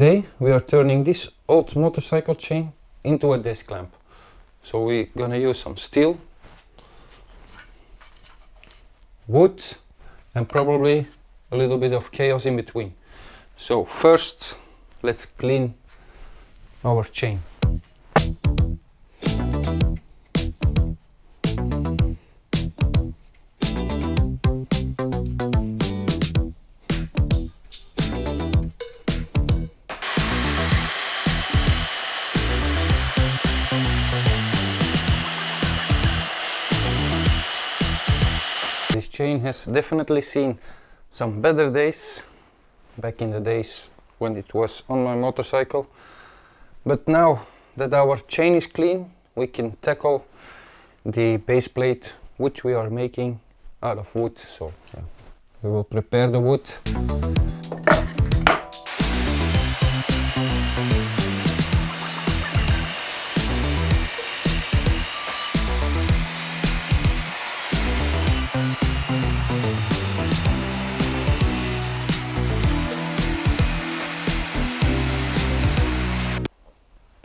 Today we are turning this old motorcycle chain into a desk clamp. So we're gonna use some steel, wood, and probably a little bit of chaos in between. So first, let's clean our chain. This chain has definitely seen some better days back in the days when it was on my motorcycle, but now that our chain is clean, we can tackle the base plate which we are making out of wood. So yeah, we will prepare the wood.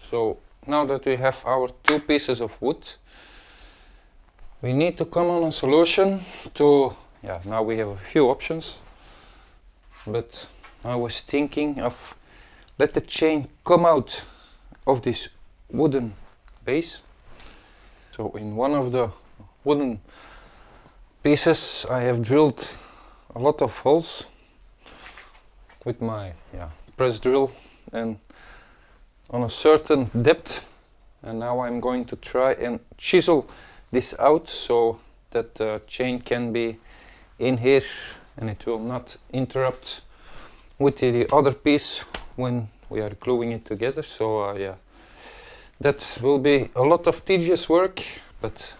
So now that we have our two pieces of wood, we need to come on a solution to, now we have a few options, but I was thinking of let the chain come out of this wooden base. So in one of the wooden pieces I have drilled a lot of holes with my press drill and on a certain depth, and now I'm going to try and chisel this out so that the chain can be in here and it will not interrupt with the other piece when we are gluing it together. So that will be a lot of tedious work, but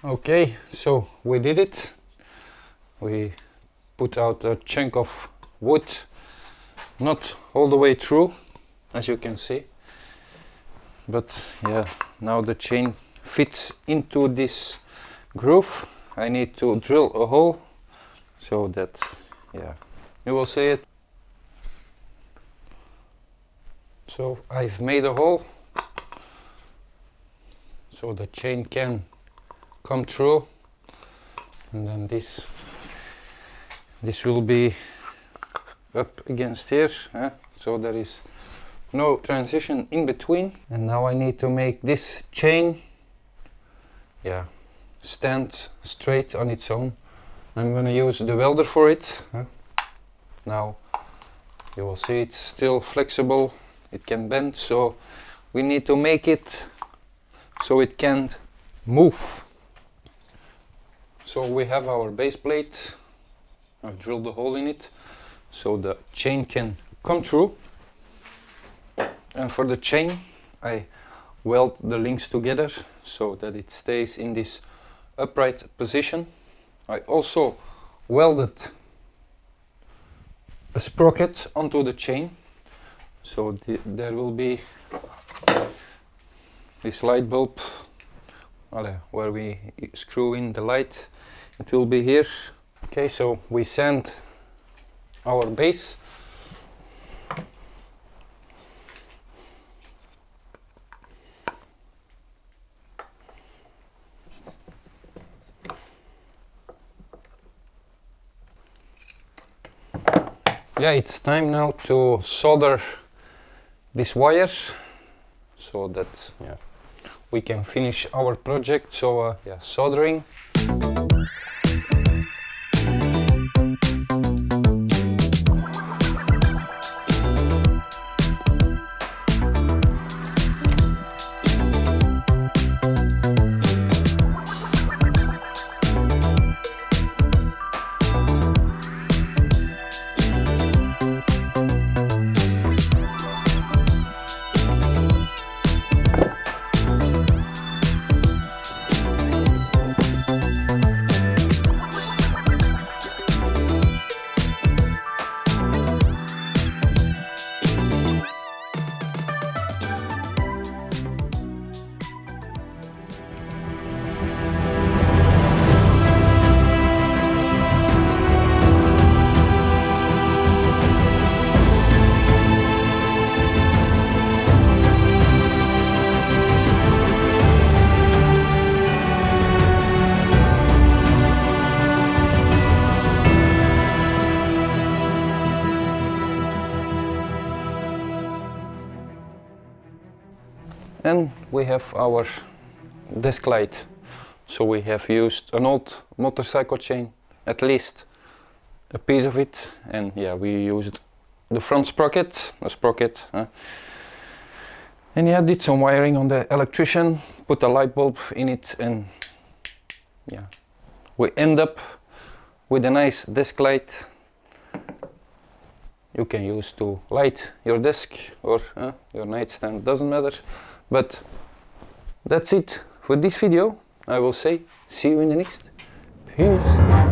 okay, so we did it. We put out a chunk of wood, not all the way through, as you can see, but now the chain fits into this groove. I need to drill a hole so that you will see it. So I've made a hole so the chain can come through, and then this will be up against here, so there is no transition in between. And now I need to make this chain stand straight on its own. I'm gonna use the welder for it. Now you will see it's still flexible, it can bend, so we need to make it so it can't move. So we have our base plate. I've drilled a hole in it so the chain can come through, and for the chain I weld the links together so that it stays in this upright position. I also welded a sprocket onto the chain, so there will be this light bulb where we screw in the light. It will be here. Okay, so we sand our base. It's time now to solder this wire so that we can finish our project. So soldering. And we have our desk light. So we have used an old motorcycle chain, at least a piece of it, and yeah, we used the front sprocket, and yeah, did some wiring on the electrician, put a light bulb in it, and yeah, we end up with a nice desk light you can use to light your desk or your nightstand, doesn't matter. But that's it for this video. I will say see you in the next. Peace.